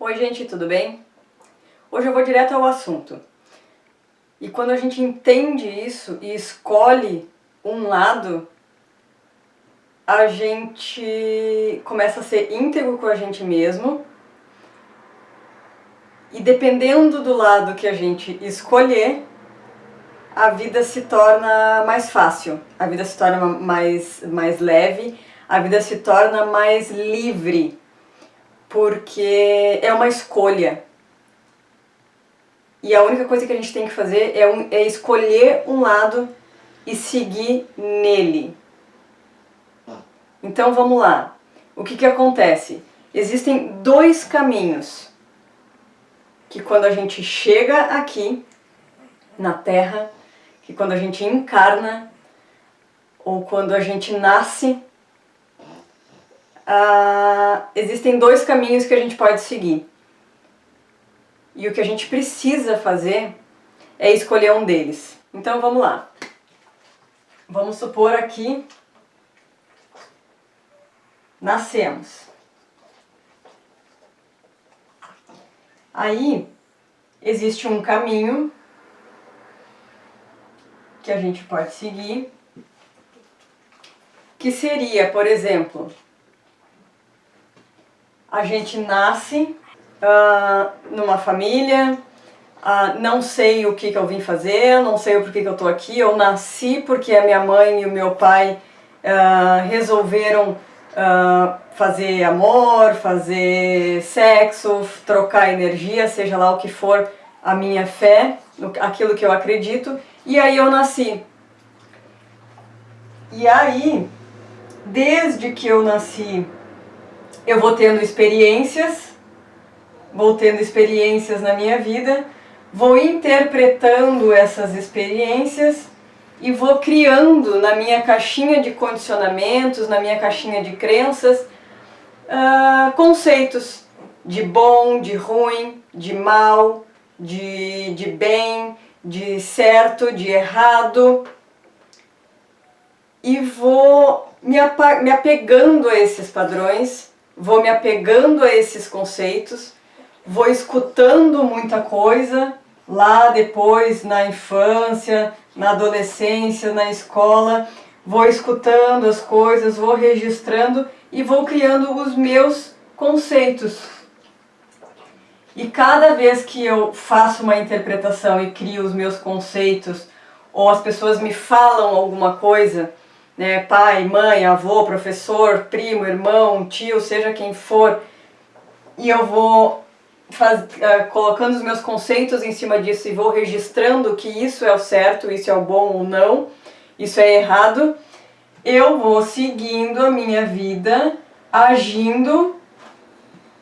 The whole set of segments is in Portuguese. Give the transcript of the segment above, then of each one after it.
Oi gente, tudo bem? Hoje eu vou direto ao assunto. E quando a gente entende isso e escolhe um lado, a gente começa a ser íntegro com a gente mesmo. E dependendo do lado que a gente escolher, a vida se torna mais fácil, a vida se torna mais leve, a vida se torna mais livre, porque é uma escolha. E a única coisa que a gente tem que fazer é escolher um lado e seguir nele. Então vamos lá. O que acontece? Existem dois caminhos que quando a gente chega aqui na Terra, que quando a gente encarna ou quando a gente nasce, existem dois caminhos que a gente pode seguir. E o que a gente precisa fazer é escolher um deles. Então vamos lá. Vamos supor aqui, nascemos. Aí existe um caminho que a gente pode seguir, que seria, por exemplo, a gente nasce numa família, não sei o que eu vim fazer, não sei o porquê que eu tô aqui, eu nasci porque a minha mãe e o meu pai resolveram fazer amor, fazer sexo, trocar energia, seja lá o que for a minha fé, aquilo que eu acredito, e aí eu nasci. E aí, desde que eu nasci, eu vou tendo experiências na minha vida, vou interpretando essas experiências e vou criando na minha caixinha de condicionamentos, na minha caixinha de crenças, conceitos de bom, de ruim, de mal, de bem, de certo, de errado, e vou me apegando a esses padrões, vou me apegando a esses conceitos, vou escutando muita coisa lá depois, na infância, na adolescência, na escola, vou escutando as coisas, vou registrando e vou criando os meus conceitos. E cada vez que eu faço uma interpretação e crio os meus conceitos, ou as pessoas me falam alguma coisa, né, pai, mãe, avô, professor, primo, irmão, tio, seja quem for, e eu vou colocando os meus conceitos em cima disso e vou registrando que isso é o certo, isso é o bom ou não, isso é errado, eu vou seguindo a minha vida,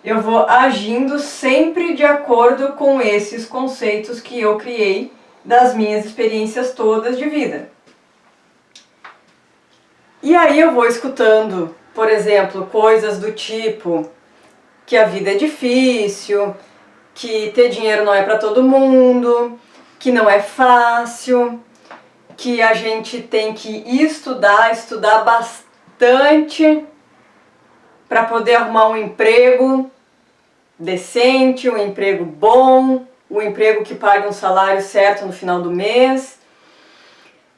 eu vou agindo sempre de acordo com esses conceitos que eu criei das minhas experiências todas de vida. E aí eu vou escutando, por exemplo, coisas do tipo que a vida é difícil, que ter dinheiro não é para todo mundo, que não é fácil, que a gente tem que estudar bastante para poder arrumar um emprego decente, um emprego bom, um emprego que pague um salário certo no final do mês,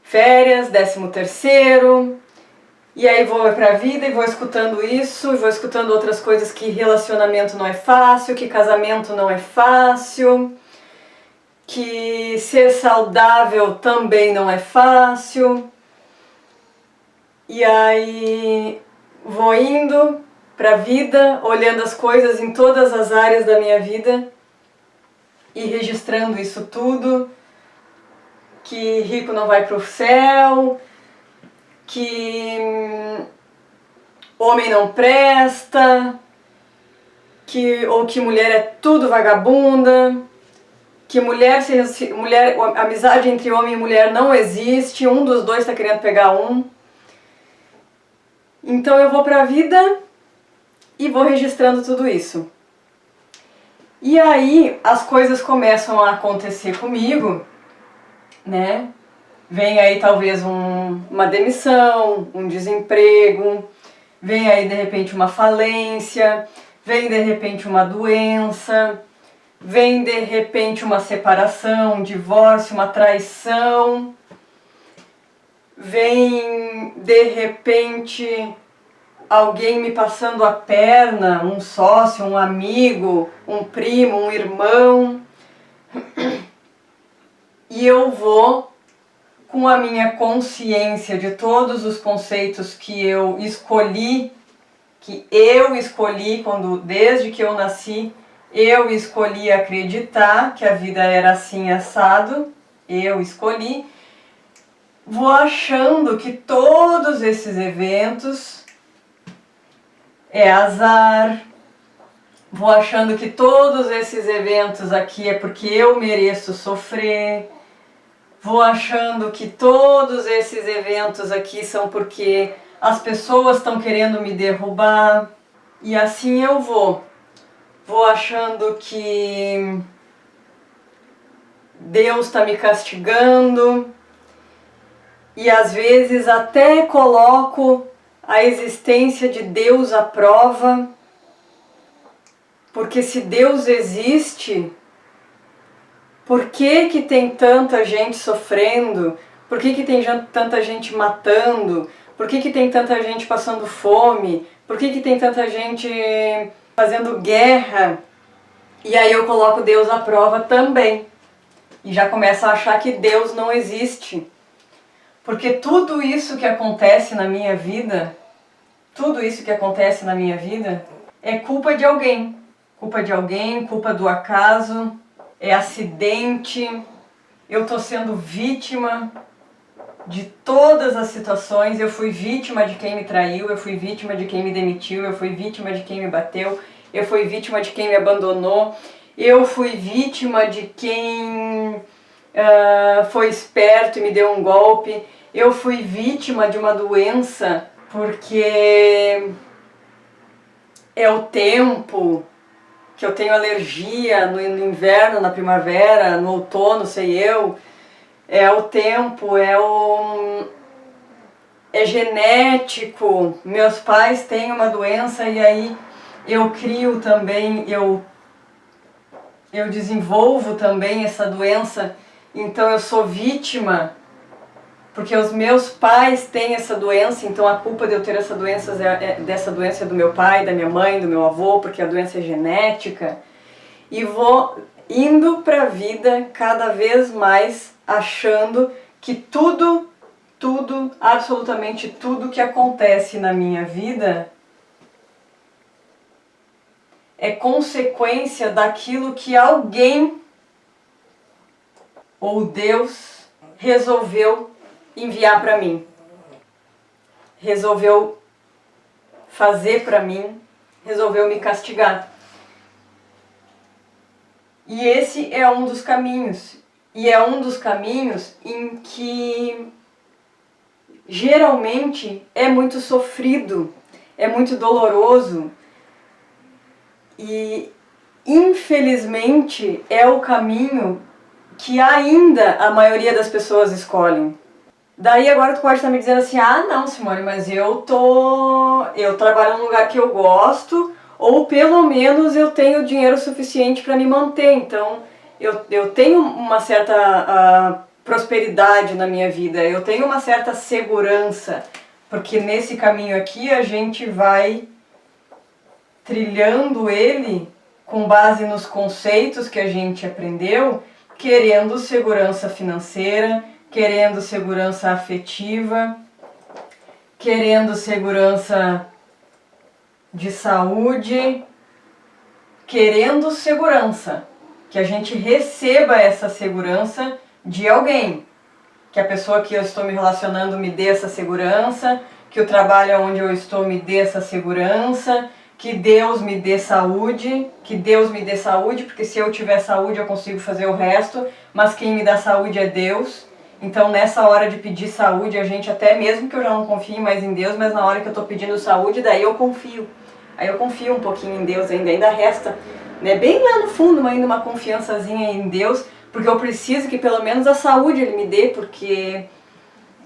férias, 13º, e aí vou para a vida e vou escutando isso, e vou escutando outras coisas, que relacionamento não é fácil, que casamento não é fácil, que ser saudável também não é fácil. E aí vou indo para a vida, olhando as coisas em todas as áreas da minha vida e registrando isso tudo, que rico não vai para o céu, que homem não presta, ou que mulher é tudo vagabunda, que amizade entre homem e mulher não existe, um dos dois está querendo pegar um. Então eu vou para a vida e vou registrando tudo isso. E aí as coisas começam a acontecer comigo, né? Vem aí talvez uma demissão, um desemprego, vem aí de repente uma falência, vem de repente uma doença, vem de repente uma separação, um divórcio, uma traição, vem de repente alguém me passando a perna, um sócio, um amigo, um primo, um irmão, e eu vou com a minha consciência de todos os conceitos que eu escolhi desde que eu nasci, eu escolhi acreditar que a vida era assim assado, eu escolhi, vou achando que todos esses eventos é azar, vou achando que todos esses eventos aqui é porque eu mereço sofrer, vou achando que todos esses eventos aqui são porque as pessoas estão querendo me derrubar, e assim eu vou achando que Deus está me castigando, e às vezes até coloco a existência de Deus à prova, porque se Deus existe, por que que tem tanta gente sofrendo? Por que que tem tanta gente matando? Por que que tem tanta gente passando fome? Por que que tem tanta gente fazendo guerra? E aí eu coloco Deus à prova também. E já começo a achar que Deus não existe. Porque tudo isso que acontece na minha vida, é culpa de alguém. Culpa de alguém, culpa do acaso, é acidente. Eu tô sendo vítima de todas as situações. Eu fui vítima de quem me traiu, eu fui vítima de quem me demitiu, eu fui vítima de quem me bateu, eu fui vítima de quem me abandonou, eu fui vítima de quem foi esperto e me deu um golpe, eu fui vítima de uma doença porque é o tempo, que eu tenho alergia no inverno, na primavera, no outono, sei eu, é o tempo, é genético, meus pais têm uma doença e aí eu crio também, eu desenvolvo também essa doença, então eu sou vítima, porque os meus pais têm essa doença, então a culpa de eu ter essa doença dessa doença é do meu pai, da minha mãe, do meu avô, porque a doença é genética, e vou indo para a vida cada vez mais achando que tudo, absolutamente tudo que acontece na minha vida é consequência daquilo que alguém ou Deus resolveu enviar para mim, resolveu fazer para mim, resolveu me castigar. E esse é um dos caminhos, e é um dos caminhos em que geralmente é muito sofrido, é muito doloroso e infelizmente é o caminho que ainda a maioria das pessoas escolhem. Daí agora tu pode estar me dizendo assim, ah não Simone, mas eu trabalho num lugar que eu gosto, ou pelo menos eu tenho dinheiro suficiente para me manter, então eu tenho uma certa prosperidade na minha vida, eu tenho uma certa segurança, porque nesse caminho aqui a gente vai trilhando ele com base nos conceitos que a gente aprendeu, querendo segurança financeira, querendo segurança afetiva, querendo segurança de saúde, querendo segurança, que a gente receba essa segurança de alguém, que a pessoa que eu estou me relacionando me dê essa segurança, que o trabalho onde eu estou me dê essa segurança, que Deus me dê saúde, porque se eu tiver saúde eu consigo fazer o resto, mas quem me dá saúde é Deus. Então nessa hora de pedir saúde, a gente até mesmo que eu já não confie mais em Deus, mas na hora que eu estou pedindo saúde, daí eu confio. Aí eu confio um pouquinho em Deus ainda resta, né, bem lá no fundo ainda uma confiançazinha em Deus, porque eu preciso que pelo menos a saúde Ele me dê, porque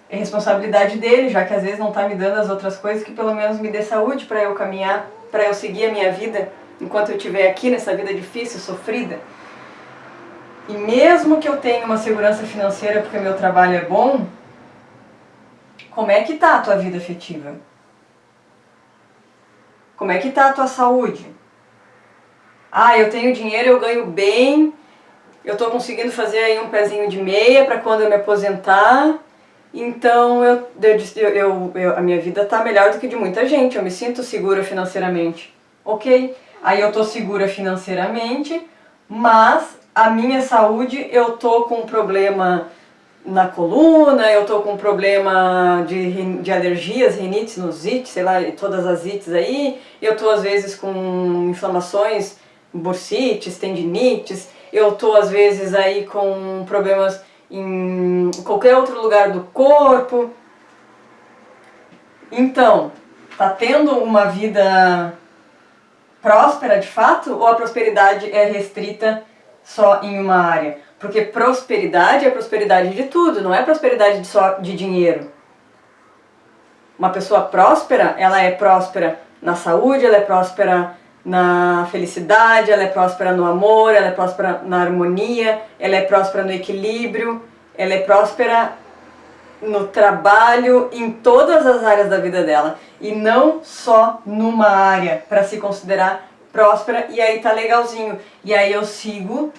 é responsabilidade dele, já que às vezes não está me dando as outras coisas, que pelo menos me dê saúde para eu caminhar, para eu seguir a minha vida. enquanto eu estiver aqui nessa vida difícil, sofrida. E mesmo que eu tenha uma segurança financeira porque meu trabalho é bom, como é que tá a tua vida afetiva? Como é que tá a tua saúde? Ah, eu tenho dinheiro, eu ganho bem, eu tô conseguindo fazer aí um pezinho de meia para quando eu me aposentar, então a minha vida tá melhor do que de muita gente, eu me sinto segura financeiramente. Ok, aí eu tô segura financeiramente, mas a minha saúde, eu tô com um problema na coluna, eu tô com um problema de alergias, rinite, sinusite, sei lá, todas as ites aí, eu tô às vezes com inflamações, bursites, tendinites, eu tô às vezes aí com problemas em qualquer outro lugar do corpo. Então, tá tendo uma vida próspera de fato ou a prosperidade é restrita só em uma área? Porque prosperidade é prosperidade de tudo, não é prosperidade só de dinheiro. Uma pessoa próspera, ela é próspera na saúde, ela é próspera na felicidade, ela é próspera no amor, ela é próspera na harmonia, ela é próspera no equilíbrio, ela é próspera no trabalho, em todas as áreas da vida dela. E não só numa área para se considerar próspera, e aí tá legalzinho. E aí eu sigo,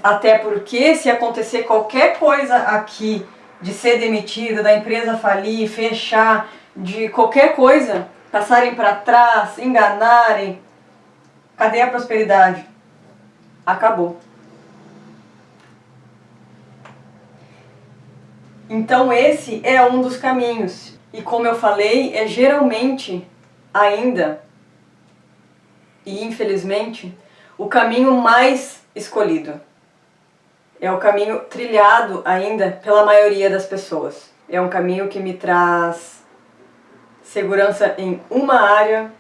até porque se acontecer qualquer coisa aqui, de ser demitida, da empresa falir, fechar, de qualquer coisa, passarem para trás, enganarem, cadê a prosperidade? Acabou. Então esse é um dos caminhos. E como eu falei, é geralmente ainda, e infelizmente, o caminho mais escolhido. É o caminho trilhado ainda pela maioria das pessoas. É um caminho que me traz segurança em uma área,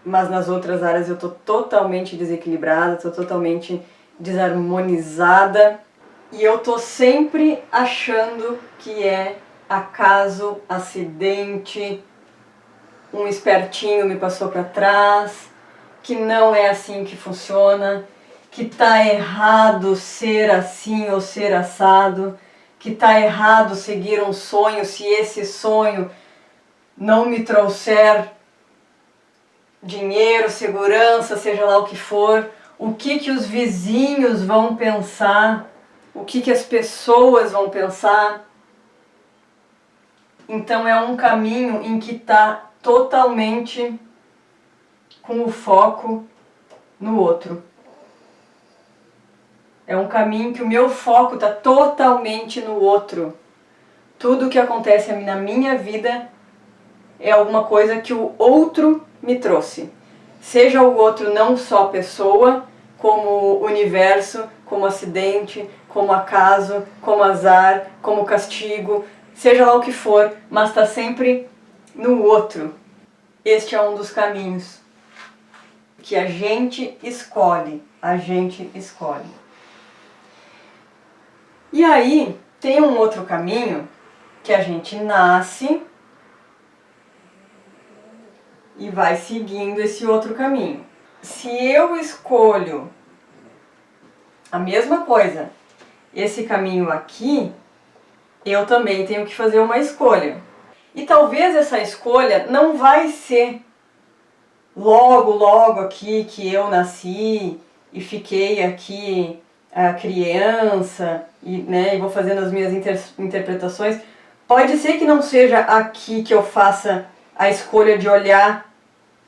mas nas outras áreas eu estou totalmente desequilibrada, estou totalmente desarmonizada. E eu tô sempre achando que é acaso, acidente, um espertinho me passou para trás, que não é assim que funciona, que tá errado ser assim ou ser assado, que tá errado seguir um sonho se esse sonho não me trouxer dinheiro, segurança, seja lá o que for. O que os vizinhos vão pensar? O que as pessoas vão pensar? Então é um caminho em que está totalmente com o foco no outro. É um caminho que o meu foco está totalmente no outro. Tudo que acontece na minha vida é alguma coisa que o outro me trouxe. Seja o outro não só pessoa, como universo, como acidente, como acaso, como azar, como castigo, seja lá o que for, mas está sempre no outro. Este é um dos caminhos que a gente escolhe, E aí tem um outro caminho que a gente nasce e vai seguindo esse outro caminho. Se eu escolho a mesma coisa, esse caminho aqui, eu também tenho que fazer uma escolha. E talvez essa escolha não vai ser logo aqui que eu nasci e fiquei aqui a criança e vou fazendo as minhas interpretações. Pode ser que não seja aqui que eu faça a escolha de olhar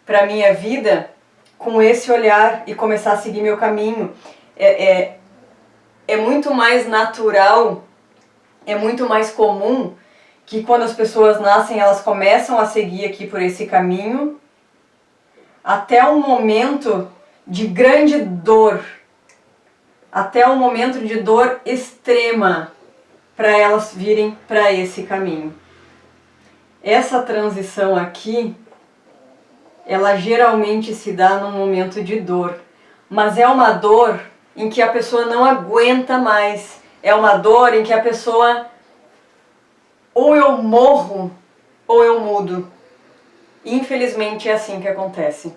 para a minha vida com esse olhar e começar a seguir meu caminho. É muito mais natural, é muito mais comum que quando as pessoas nascem, elas começam a seguir aqui por esse caminho até um momento de grande dor, até um momento de dor extrema para elas virem para esse caminho. Essa transição aqui, ela geralmente se dá num momento de dor, mas é uma dor em que a pessoa não aguenta mais, é uma dor em que a pessoa ou eu morro ou eu mudo. Infelizmente é assim que acontece.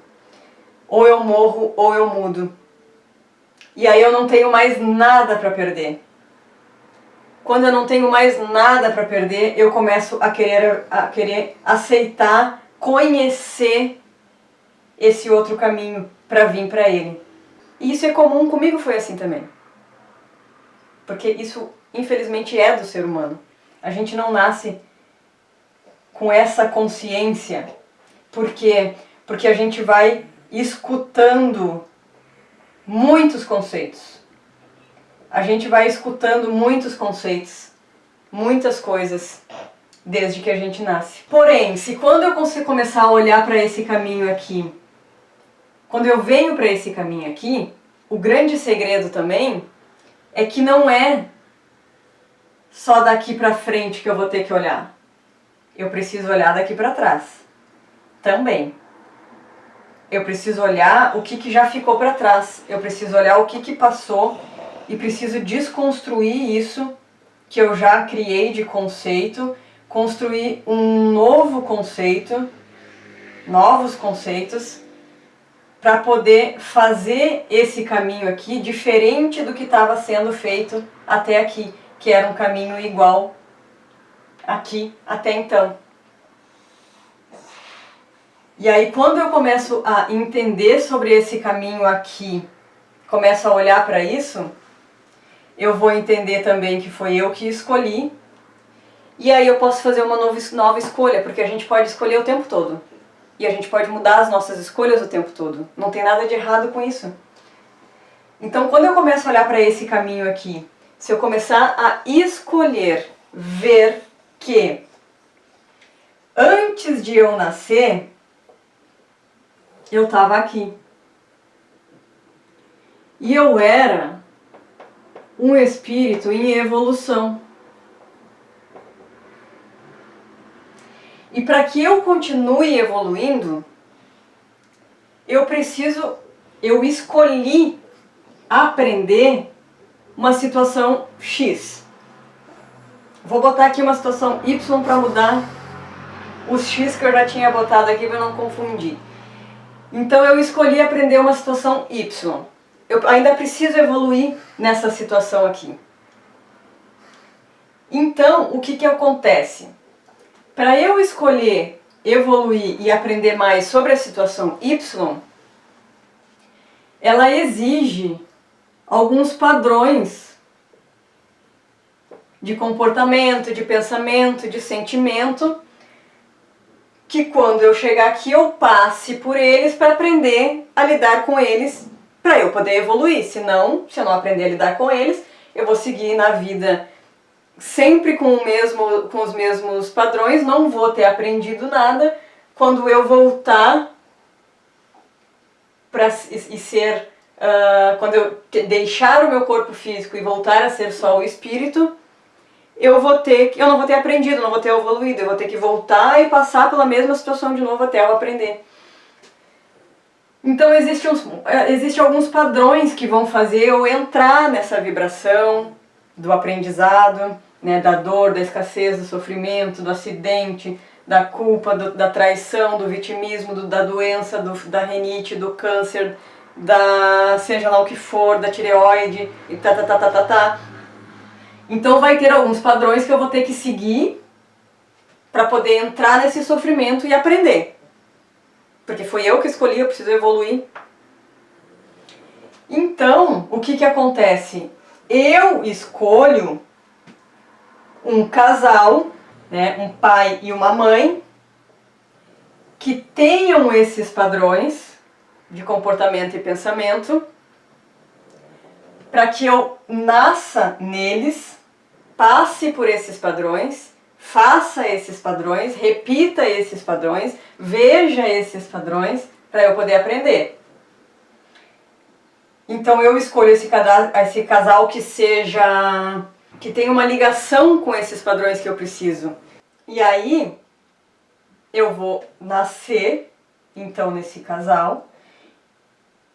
ou eu morro ou eu mudo. E aí eu não tenho mais nada para perder. Quando eu não tenho mais nada para perder, eu começo a querer aceitar, conhecer esse outro caminho para vir para ele. E isso é comum, comigo foi assim também. Porque isso, infelizmente, é do ser humano. A gente não nasce com essa consciência. Por quê? Porque a gente vai escutando muitos conceitos. A gente vai escutando muitos conceitos, muitas coisas, desde que a gente nasce. Porém, se quando eu começar a olhar para esse caminho aqui, quando eu venho para esse caminho aqui, o grande segredo também é que não é só daqui para frente que eu vou ter que olhar. Eu preciso olhar daqui para trás também. Eu preciso olhar o que já ficou para trás. Eu preciso olhar o que passou e preciso desconstruir isso que eu já criei de conceito, construir um novo conceito, novos conceitos, para poder fazer esse caminho aqui diferente do que estava sendo feito até aqui, que era um caminho igual aqui até então. E aí quando eu começo a entender sobre esse caminho aqui, começo a olhar para isso, eu vou entender também que foi eu que escolhi, e aí eu posso fazer uma nova escolha, porque a gente pode escolher o tempo todo. E a gente pode mudar as nossas escolhas o tempo todo. Não tem nada de errado com isso. Então, quando eu começo a olhar para esse caminho aqui, se eu começar a escolher, ver que antes de eu nascer, eu estava aqui. E eu era um espírito em evolução. E para que eu continue evoluindo, eu escolhi aprender uma situação X. Vou botar aqui uma situação Y para mudar os X que eu já tinha botado aqui para não confundir. Então eu escolhi aprender uma situação Y. Eu ainda preciso evoluir nessa situação aqui. Então, o que acontece? Para eu escolher evoluir e aprender mais sobre a situação Y, ela exige alguns padrões de comportamento, de pensamento, de sentimento, que quando eu chegar aqui eu passe por eles para aprender a lidar com eles, para eu poder evoluir. Senão, se eu não aprender a lidar com eles, eu vou seguir na vida sempre com os mesmos padrões, não vou ter aprendido nada. Quando eu voltar quando eu deixar o meu corpo físico e voltar a ser só o espírito, eu não vou ter aprendido, não vou ter evoluído, eu vou ter que voltar e passar pela mesma situação de novo até eu aprender. Então existem alguns padrões que vão fazer eu entrar nessa vibração do aprendizado, né, da dor, da escassez, do sofrimento, do acidente, da culpa, da traição, do vitimismo, da doença, da rinite, do câncer, seja lá o que for, da tireoide, e Então vai ter alguns padrões que eu vou ter que seguir para poder entrar nesse sofrimento e aprender. Porque foi eu que escolhi, eu preciso evoluir. Então, o que acontece? Eu escolho um casal, né, um pai e uma mãe, que tenham esses padrões de comportamento e pensamento, para que eu nasça neles, passe por esses padrões, faça esses padrões, repita esses padrões, veja esses padrões, para eu poder aprender. Então eu escolho esse casal que tenha uma ligação com esses padrões que eu preciso. E aí eu vou nascer, então, nesse casal,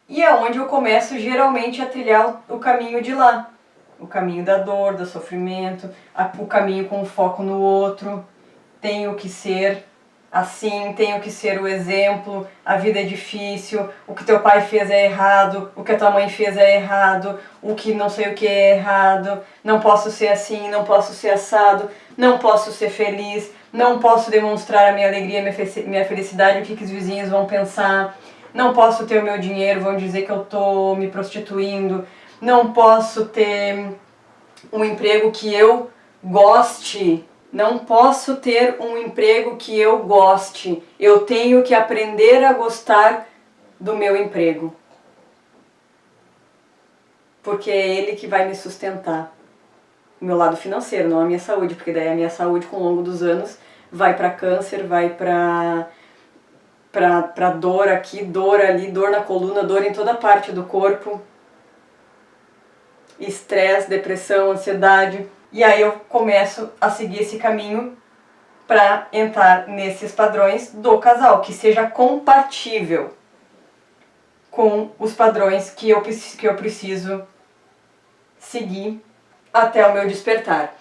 e é onde eu começo geralmente a trilhar o caminho de lá. O caminho da dor, do sofrimento, o caminho com foco no outro. Tenho que ser assim, tenho que ser o exemplo, a vida é difícil, o que teu pai fez é errado, o que a tua mãe fez é errado, o que não sei o que é errado, não posso ser assim, não posso ser assado, não posso ser feliz, não posso demonstrar a minha alegria, minha felicidade, o que os vizinhos vão pensar, não posso ter o meu dinheiro, vão dizer que eu tô me prostituindo, não posso ter um emprego que eu goste, não posso ter um emprego que eu goste, eu tenho que aprender a gostar do meu emprego, porque é ele que vai me sustentar. O meu lado financeiro, não a minha saúde, porque daí a minha saúde, com o longo dos anos, vai para câncer, vai para dor aqui, dor ali, dor na coluna, dor em toda parte do corpo, estresse, depressão, ansiedade. E aí eu começo a seguir esse caminho para entrar nesses padrões do casal, que seja compatível com os padrões que eu preciso seguir até o meu despertar.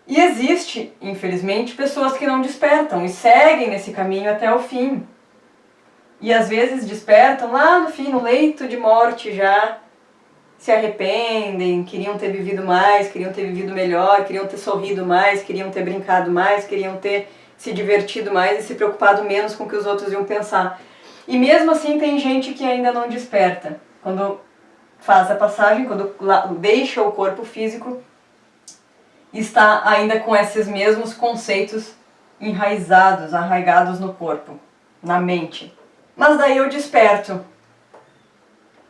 E existe, infelizmente, pessoas que não despertam e seguem nesse caminho até o fim. E às vezes despertam lá no fim, no leito de morte já, se arrependem, queriam ter vivido mais, queriam ter vivido melhor, queriam ter sorrido mais, queriam ter brincado mais, queriam ter se divertido mais e se preocupado menos com o que os outros iam pensar. E mesmo assim tem gente que ainda não desperta. Quando faz a passagem, quando deixa o corpo físico, está ainda com esses mesmos conceitos enraizados, arraigados no corpo, na mente. Mas daí eu desperto.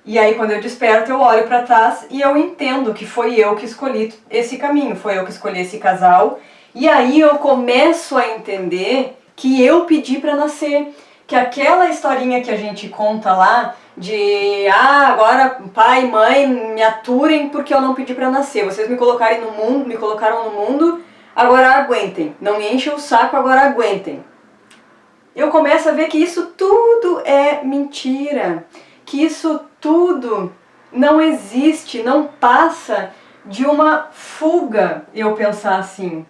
E aí quando eu desperto eu olho para trás e eu entendo que foi eu que escolhi esse caminho, foi eu que escolhi esse casal. E aí eu começo a entender que eu pedi para nascer. Que aquela historinha que a gente conta lá de agora pai e mãe me aturem porque eu não pedi para nascer. Vocês me colocaram no mundo, agora aguentem. Não me enchem o saco, agora aguentem. Eu começo a ver que isso tudo é mentira. Que isso tudo não existe, não passa de uma fuga, eu pensar assim.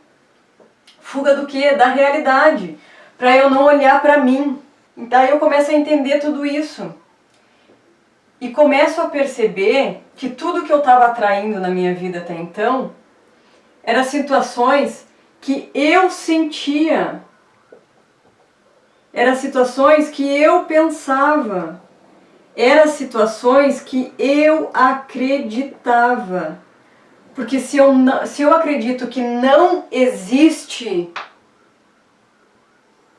Fuga do quê? Da realidade. Para eu não olhar para mim. Daí eu começo a entender tudo isso. E começo a perceber que tudo que eu estava atraindo na minha vida até então eram situações que eu sentia. Eram situações que eu pensava. Eram situações que eu acreditava. Porque se eu acredito que não existe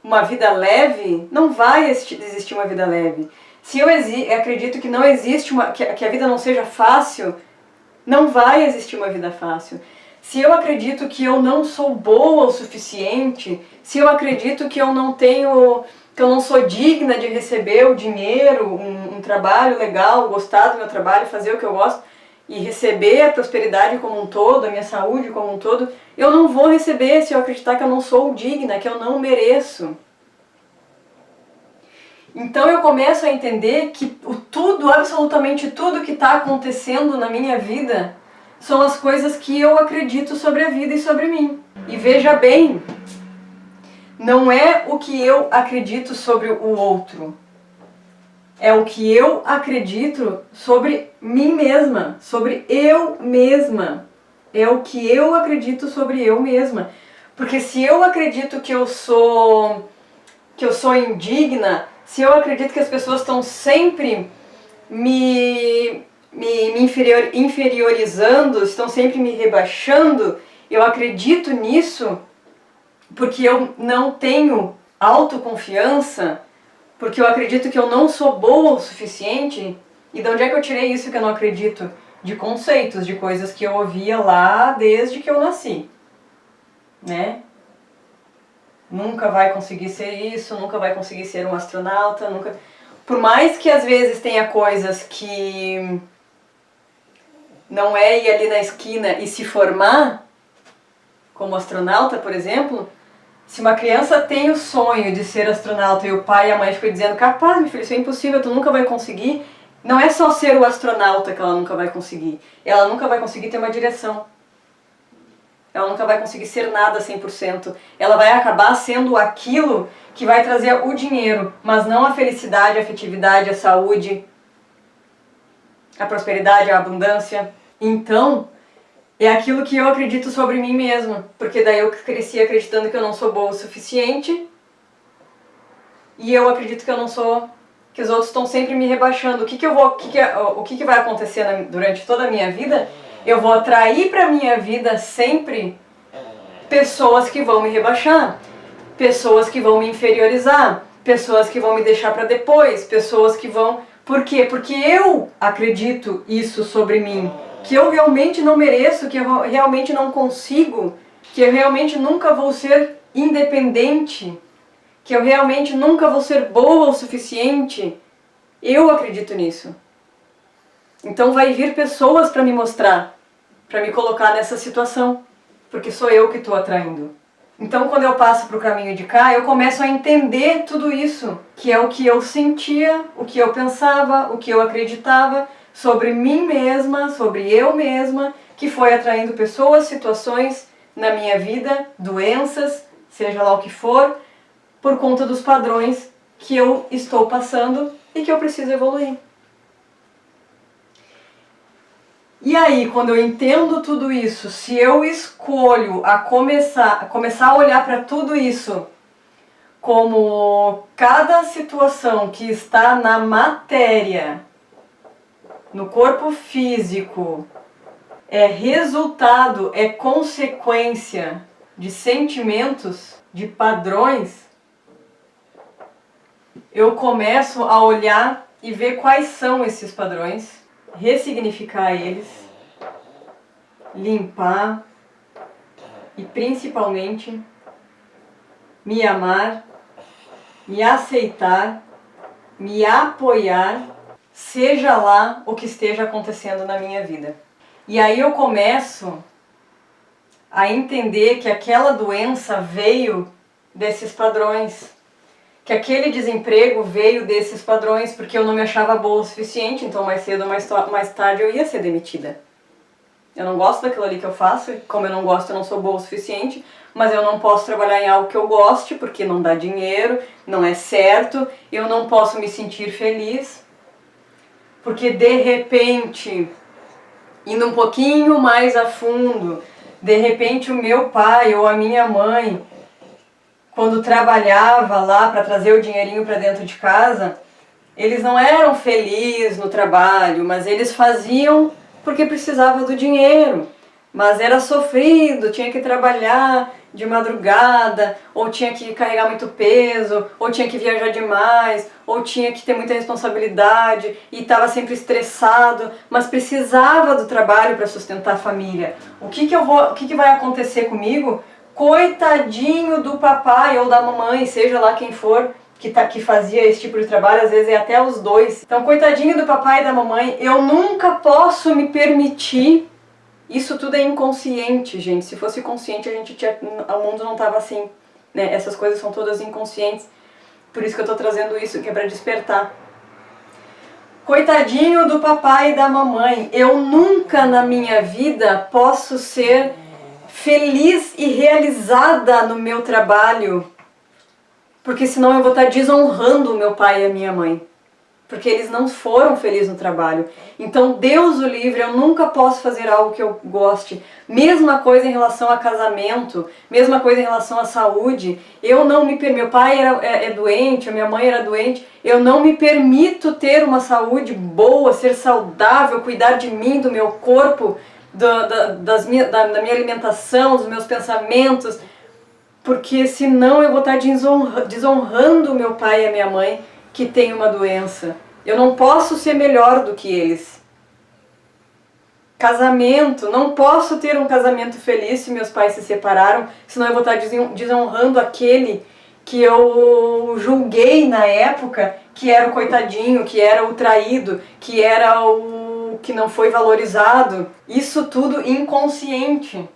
uma vida leve, não vai existir uma vida leve. Se eu acredito que não existe que a vida não seja fácil, não vai existir uma vida fácil. Se eu acredito que eu não sou boa o suficiente, se eu acredito que eu não sou digna de receber o dinheiro, um trabalho legal, gostar do meu trabalho, fazer o que eu gosto e receber a prosperidade como um todo, a minha saúde como um todo, eu não vou receber se eu acreditar que eu não sou digna, que eu não mereço. Então eu começo a entender que absolutamente tudo que está acontecendo na minha vida são as coisas que eu acredito sobre a vida e sobre mim. E veja bem, não é o que eu acredito sobre o outro, é o que eu acredito sobre mim mesma, sobre eu mesma. É o que eu acredito sobre eu mesma. Porque se eu acredito que eu sou indigna, se eu acredito que as pessoas estão sempre me inferiorizando, estão sempre me rebaixando, eu acredito nisso porque eu não tenho autoconfiança, porque eu acredito que eu não sou boa o suficiente. E de onde é que eu tirei isso que eu não acredito? De conceitos, de coisas que eu ouvia lá desde que eu nasci, né? Nunca vai conseguir ser isso, nunca vai conseguir ser um astronauta, nunca... Por mais que às vezes tenha coisas que não é ir ali na esquina e se formar como astronauta, por exemplo, se uma criança tem o sonho de ser astronauta e o pai e a mãe ficam dizendo capaz, meu filho, isso é impossível, tu nunca vai conseguir, não é só ser o astronauta que ela nunca vai conseguir, ela nunca vai conseguir ter uma direção. Ela nunca vai conseguir ser nada 100%. Ela vai acabar sendo aquilo que vai trazer o dinheiro, mas não a felicidade, a afetividade, a saúde, a prosperidade, a abundância. Então, é aquilo que eu acredito sobre mim mesma, porque daí eu cresci acreditando que eu não sou boa o suficiente e eu acredito que eu não sou, que os outros estão sempre me rebaixando. O que vai acontecer durante toda a minha vida? Eu vou atrair para minha vida sempre pessoas que vão me rebaixar, pessoas que vão me inferiorizar, pessoas que vão me deixar para depois, pessoas que vão... Por quê? Porque eu acredito isso sobre mim, que eu realmente não mereço, que eu realmente não consigo, que eu realmente nunca vou ser independente, que eu realmente nunca vou ser boa o suficiente. Eu acredito nisso. Então vai vir pessoas para me mostrar, para me colocar nessa situação, porque sou eu que estou atraindo. Então quando eu passo para o caminho de cá, eu começo a entender tudo isso, que é o que eu sentia, o que eu pensava, o que eu acreditava sobre mim mesma, sobre eu mesma, que foi atraindo pessoas, situações na minha vida, doenças, seja lá o que for, por conta dos padrões que eu estou passando e que eu preciso evoluir. E aí, quando eu entendo tudo isso, se eu escolho começar a olhar para tudo isso como cada situação que está na matéria, no corpo físico, é resultado, é consequência de sentimentos, de padrões, eu começo a olhar e ver quais são esses padrões, ressignificar eles, limpar e principalmente me amar, me aceitar, me apoiar, seja lá o que esteja acontecendo na minha vida. E aí eu começo a entender que aquela doença veio desses padrões, que aquele desemprego veio desses padrões, porque eu não me achava boa o suficiente, então mais cedo ou mais tarde eu ia ser demitida. Eu não gosto daquilo ali que eu faço, como eu não gosto, eu não sou boa o suficiente, mas eu não posso trabalhar em algo que eu goste, porque não dá dinheiro, não é certo, eu não posso me sentir feliz, porque de repente, indo um pouquinho mais a fundo, de repente o meu pai ou a minha mãe, quando trabalhava lá para trazer o dinheirinho para dentro de casa, eles não eram felizes no trabalho, mas eles faziam porque precisava do dinheiro. Mas era sofrido, tinha que trabalhar de madrugada, ou tinha que carregar muito peso, ou tinha que viajar demais, ou tinha que ter muita responsabilidade e estava sempre estressado, mas precisava do trabalho para sustentar a família. O que vai acontecer comigo? Coitadinho do papai ou da mamãe, seja lá quem for, que fazia esse tipo de trabalho, às vezes é até os dois. Então, coitadinho do papai e da mamãe, eu nunca posso me permitir. Isso tudo é inconsciente, gente. Se fosse consciente, o mundo não tava assim, né? Essas coisas são todas inconscientes. Por isso que eu tô trazendo isso, que é para despertar. Coitadinho do papai e da mamãe, eu nunca na minha vida posso ser feliz e realizada no meu trabalho, porque senão eu vou estar desonrando o meu pai e a minha mãe, porque eles não foram felizes no trabalho. Então, Deus o livre, eu nunca posso fazer algo que eu goste. Mesma coisa em relação a casamento, mesma coisa em relação à saúde. Eu não me permito, meu pai é doente, a minha mãe era doente, eu não me permito ter uma saúde boa, ser saudável, cuidar de mim, do meu corpo, da minha alimentação, dos meus pensamentos, porque senão eu vou estar desonrando o meu pai e a minha mãe que tem uma doença. Eu não posso ser melhor do que eles. Casamento, não posso ter um casamento feliz se meus pais se separaram, senão eu vou estar desonrando aquele que eu julguei na época que era o coitadinho, que era o traído, que era o que não foi valorizado. Isso tudo inconsciente.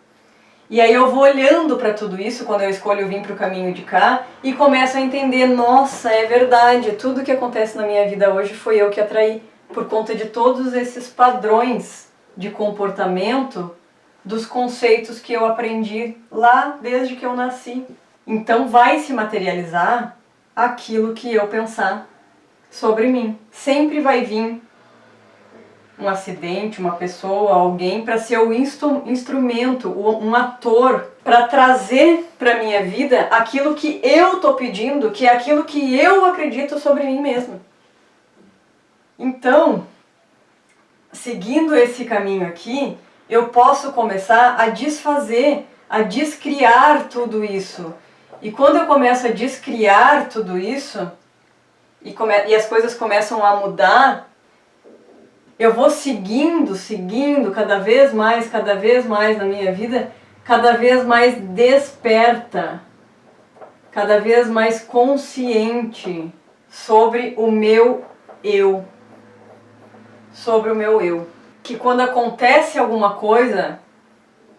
E aí eu vou olhando para tudo isso quando eu escolho vir para o caminho de cá e começo a entender, nossa, é verdade, tudo que acontece na minha vida hoje foi eu que atraí, por conta de todos esses padrões de comportamento dos conceitos que eu aprendi lá desde que eu nasci. Então vai se materializar aquilo que eu pensar sobre mim. Sempre vai vir um acidente, uma pessoa, alguém para ser o instrumento, um ator, para trazer para minha vida aquilo que eu tô pedindo, que é aquilo que eu acredito sobre mim mesma. Então, seguindo esse caminho aqui, eu posso começar a desfazer, a descriar tudo isso. E quando eu começo a descriar tudo isso, e as coisas começam a mudar, eu vou seguindo cada vez mais na minha vida, cada vez mais desperta, cada vez mais consciente sobre o meu eu. Sobre o meu eu. Que quando acontece alguma coisa,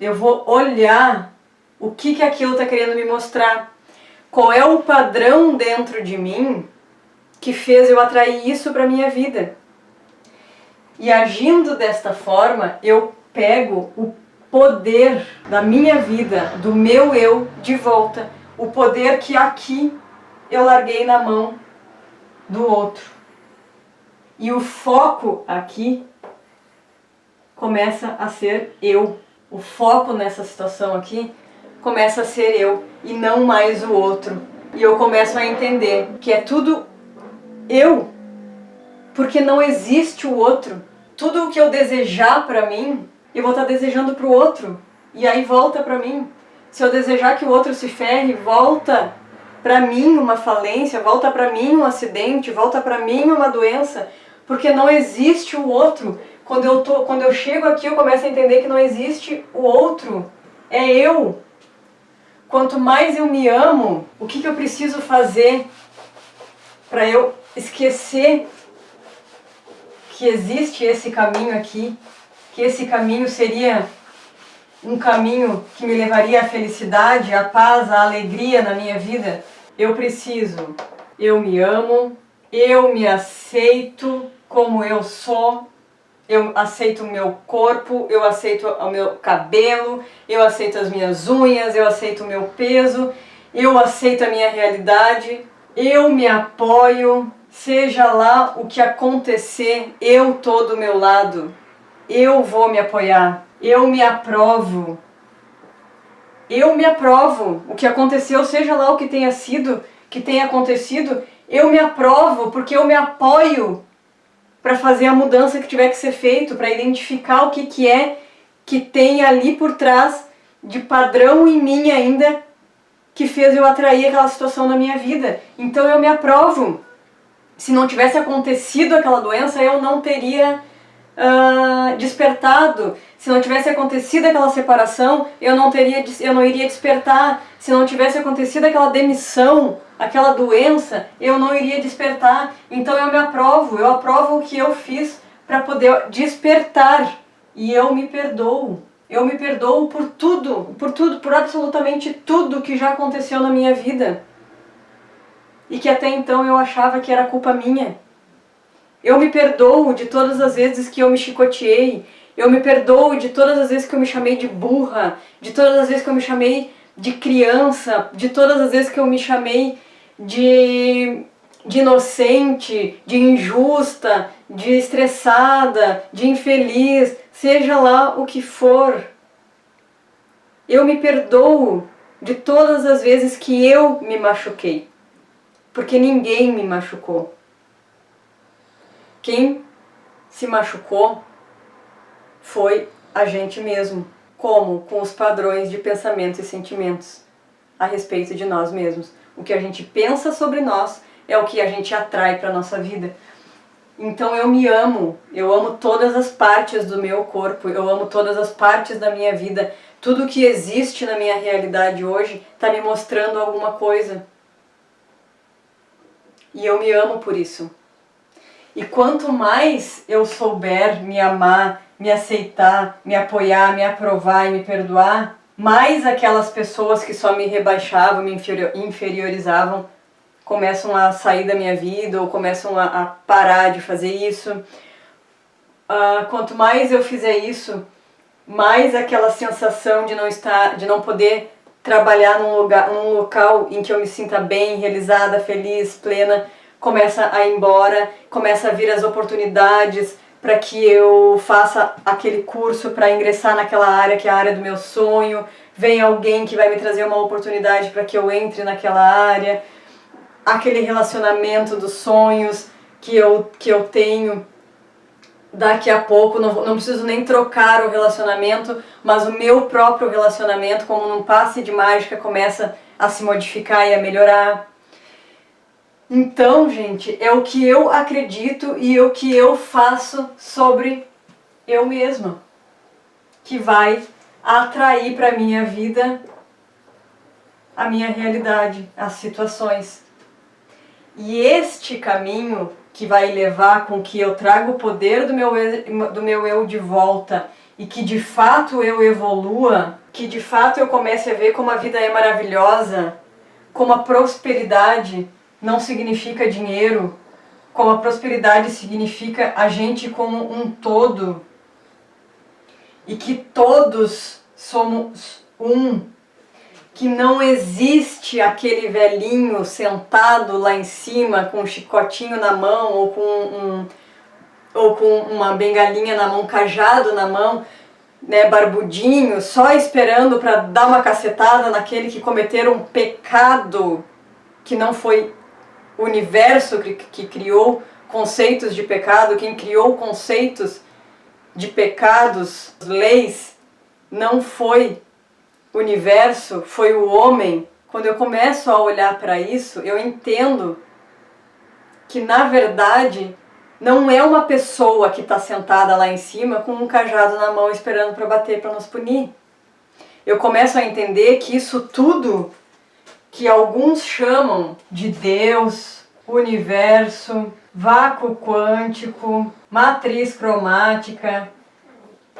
eu vou olhar o que aquilo está querendo me mostrar. Qual é o padrão dentro de mim que fez eu atrair isso para minha vida. E agindo desta forma, eu pego o poder da minha vida, do meu eu, de volta. O poder que aqui eu larguei na mão do outro. E o foco aqui começa a ser eu. O foco nessa situação aqui começa a ser eu e não mais o outro. E eu começo a entender que é tudo eu, porque não existe o outro. Tudo o que eu desejar pra mim, eu vou estar desejando pro outro. E aí volta pra mim. Se eu desejar que o outro se ferre, volta pra mim uma falência, volta pra mim um acidente, volta pra mim uma doença. Porque não existe o outro. Quando eu chego aqui, eu começo a entender que não existe o outro. É eu. Quanto mais eu me amo, o que eu preciso fazer para eu esquecer que existe esse caminho aqui, que esse caminho seria um caminho que me levaria à felicidade, à paz, à alegria na minha vida? Eu preciso. Eu me amo, eu me aceito como eu sou, eu aceito o meu corpo, eu aceito o meu cabelo, eu aceito as minhas unhas, eu aceito o meu peso, eu aceito a minha realidade, eu me apoio, seja lá o que acontecer, eu tô do meu lado, eu vou me apoiar, eu me aprovo. Eu me aprovo, o que aconteceu, seja lá o que tenha sido, que tenha acontecido, eu me aprovo porque eu me apoio para fazer a mudança que tiver que ser feito, para identificar o que é que tem ali por trás de padrão em mim ainda que fez eu atrair aquela situação na minha vida. Então eu me aprovo. Se não tivesse acontecido aquela doença, eu não teria despertado. Se não tivesse acontecido aquela separação, eu não iria despertar. Se não tivesse acontecido aquela demissão, aquela doença, eu não iria despertar. Então eu aprovo o que eu fiz para poder despertar. E eu me perdoo. Eu me perdoo por tudo, por absolutamente tudo que já aconteceu na minha vida. E que até então eu achava que era culpa minha. Eu me perdoo de todas as vezes que eu me chicoteei. Eu me perdoo de todas as vezes que eu me chamei de burra, de todas as vezes que eu me chamei de criança, de todas as vezes que eu me chamei de inocente, de injusta, de estressada, de infeliz, seja lá o que for. Eu me perdoo de todas as vezes que eu me machuquei, porque ninguém me machucou. Quem se machucou foi a gente mesmo. Como? Com os padrões de pensamentos e sentimentos a respeito de nós mesmos. O que a gente pensa sobre nós é o que a gente atrai para a nossa vida. Então eu me amo, eu amo todas as partes do meu corpo, eu amo todas as partes da minha vida. Tudo que existe na minha realidade hoje está me mostrando alguma coisa. E eu me amo por isso. E quanto mais eu souber me amar, me aceitar, me apoiar, me aprovar e me perdoar, mais aquelas pessoas que só me rebaixavam, me inferiorizavam, começam a sair da minha vida ou começam a parar de fazer isso. Quanto mais eu fizer isso, mais aquela sensação de não estar, de não poder trabalhar num local em que eu me sinta bem, realizada, feliz, plena, começa a ir embora, começa a vir as oportunidades para que eu faça aquele curso para ingressar naquela área que é a área do meu sonho, vem alguém que vai me trazer uma oportunidade para que eu entre naquela área, aquele relacionamento dos sonhos que eu tenho daqui a pouco, não preciso nem trocar o relacionamento, mas o meu próprio relacionamento, como num passe de mágica, começa a se modificar e a melhorar. Então, gente, é o que eu acredito e o que eu faço sobre eu mesma, que vai atrair para minha vida a minha realidade, as situações. E este caminho que vai levar com que eu traga o poder do meu eu de volta e que de fato eu evolua, que de fato eu comece a ver como a vida é maravilhosa, como a prosperidade não significa dinheiro, como a prosperidade significa a gente como um todo e que todos somos um, que não existe aquele velhinho sentado lá em cima com um chicotinho na mão ou com uma bengalinha na mão, um cajado na mão, né, barbudinho, só esperando para dar uma cacetada naquele que cometeram um pecado, que não foi o universo que criou conceitos de pecado, quem criou conceitos de pecados, leis, não foi o universo, foi o homem. Quando eu começo a olhar para isso, eu entendo que na verdade não é uma pessoa que está sentada lá em cima com um cajado na mão esperando para bater, para nos punir. Eu começo a entender que isso tudo que alguns chamam de Deus, universo, vácuo quântico, matriz cromática,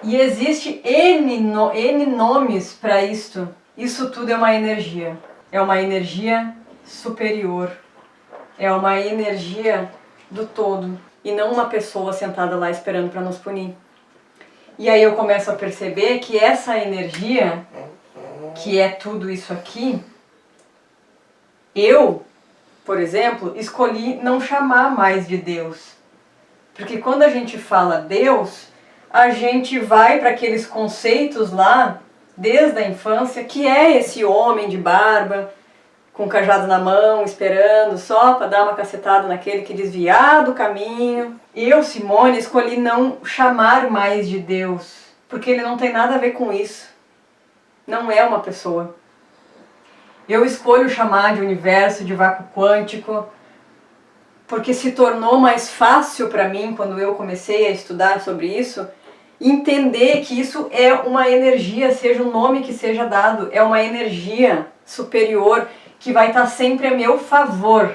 e existe N nomes para isto. Isso tudo é uma energia superior, é uma energia do todo, e não uma pessoa sentada lá esperando para nos punir. E aí eu começo a perceber que essa energia, que é tudo isso aqui, eu, por exemplo, escolhi não chamar mais de Deus. Porque quando a gente fala Deus, a gente vai para aqueles conceitos lá, desde a infância, que é esse homem de barba, com o cajado na mão, esperando só para dar uma cacetada naquele que desviar do caminho. Eu, Simone, escolhi não chamar mais de Deus, porque ele não tem nada a ver com isso. Não é uma pessoa. Eu escolho chamar de universo, de vácuo quântico, porque se tornou mais fácil para mim, quando eu comecei a estudar sobre isso, entender que isso é uma energia, seja o nome que seja dado, é uma energia superior que vai estar sempre a meu favor.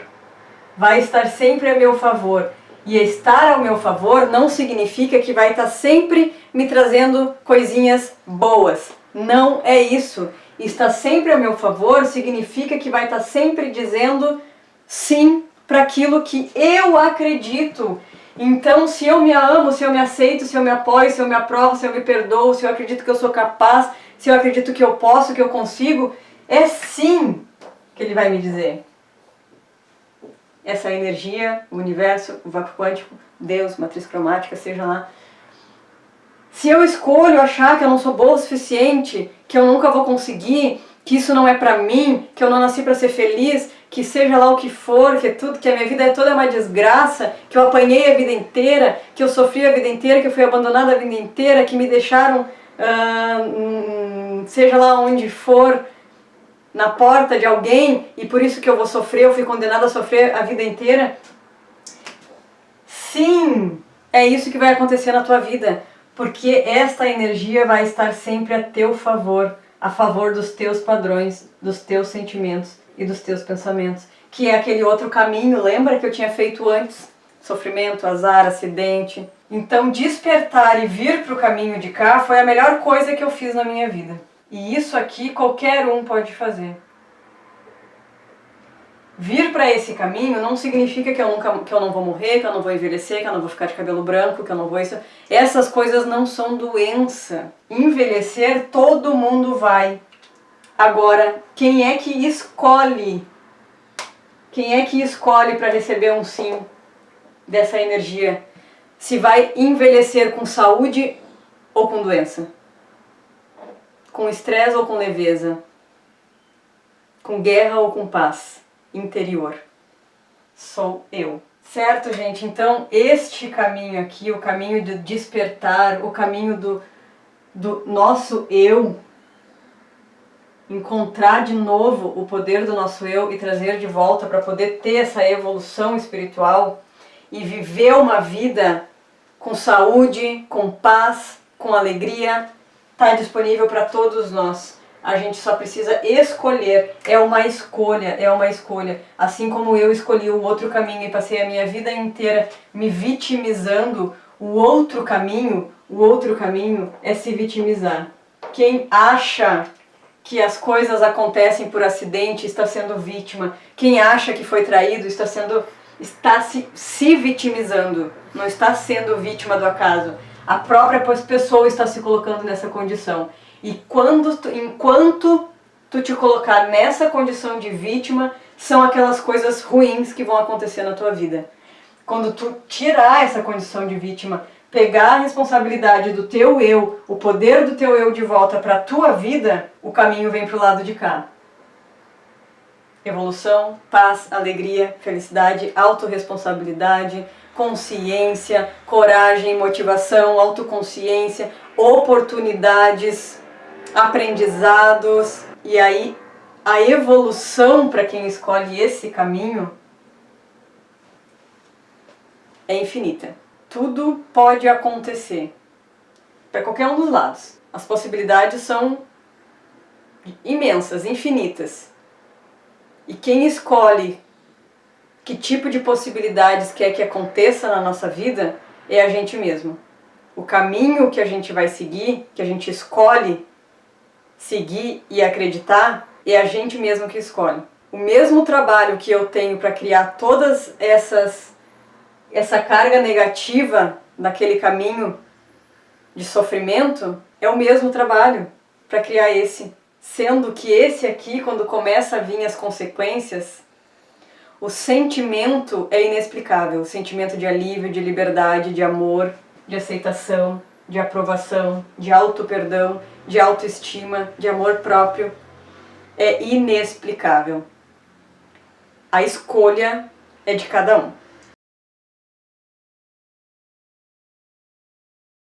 Vai estar sempre a meu favor. E estar ao meu favor não significa que vai estar sempre me trazendo coisinhas boas. Não é isso. Estar sempre a meu favor significa que vai estar sempre dizendo sim para aquilo que eu acredito. Então, se eu me amo, se eu me aceito, se eu me apoio, se eu me aprovo, se eu me perdoo, se eu acredito que eu sou capaz, se eu acredito que eu posso, que eu consigo, é sim que ele vai me dizer. Essa energia, o universo, o vácuo quântico, Deus, matriz cromática, seja lá. Se eu escolho achar que eu não sou boa o suficiente, que eu nunca vou conseguir, que isso não é pra mim, que eu não nasci pra ser feliz, que seja lá o que for, que é tudo, que a minha vida é toda uma desgraça, que eu apanhei a vida inteira, que eu sofri a vida inteira, que eu fui abandonada a vida inteira, que me deixaram, seja lá onde for, na porta de alguém, e por isso que eu vou sofrer, eu fui condenada a sofrer a vida inteira. Sim, é isso que vai acontecer na tua vida, porque esta energia vai estar sempre a teu favor, a favor dos teus padrões, dos teus sentimentos e dos teus pensamentos, que é aquele outro caminho, lembra que eu tinha feito antes? Sofrimento, azar, acidente. Então despertar e vir para o caminho de cá foi a melhor coisa que eu fiz na minha vida. E isso aqui qualquer um pode fazer. Vir para esse caminho não significa que eu não vou morrer, que eu não vou envelhecer, que eu não vou ficar de cabelo branco, que eu não vou isso. Essas coisas não são doença. Envelhecer todo mundo vai. Agora, quem é que escolhe? Quem é que escolhe para receber um sim dessa energia? Se vai envelhecer com saúde ou com doença? Com estresse ou com leveza? Com guerra ou com paz interior? Sou eu. Certo, gente? Então, este caminho aqui, o caminho do despertar, o caminho do nosso eu, encontrar de novo o poder do nosso eu e trazer de volta para poder ter essa evolução espiritual e viver uma vida com saúde, com paz, com alegria, está disponível para todos nós. A gente só precisa escolher, é uma escolha, é uma escolha. Assim como eu escolhi o outro caminho e passei a minha vida inteira me vitimizando, o outro caminho é se vitimizar. Quem acha que as coisas acontecem por acidente está sendo vítima. Quem acha que foi traído está se vitimizando, não está sendo vítima do acaso. A própria pessoa está se colocando nessa condição. E enquanto tu te colocar nessa condição de vítima, são aquelas coisas ruins que vão acontecer na tua vida. Quando tu tirar essa condição de vítima, pegar a responsabilidade do teu eu, o poder do teu eu de volta para a tua vida, o caminho vem pro lado de cá. Evolução, paz, alegria, felicidade, autorresponsabilidade, consciência, coragem, motivação, autoconsciência, oportunidades, aprendizados. E aí a evolução para quem escolhe esse caminho é infinita. Tudo pode acontecer para qualquer um dos lados. As possibilidades são imensas, infinitas. E quem escolhe que tipo de possibilidades quer que aconteça na nossa vida é a gente mesmo. O caminho que a gente vai seguir, que a gente escolhe seguir e acreditar, é a gente mesmo que escolhe. O mesmo trabalho que eu tenho para criar todas essa carga negativa naquele caminho de sofrimento, é o mesmo trabalho para criar esse. Sendo que esse aqui, quando começa a vir as consequências, o sentimento é inexplicável. O sentimento de alívio, de liberdade, de amor, de aceitação, de aprovação, de auto-perdão, de autoestima, de amor próprio, é inexplicável. A escolha é de cada um.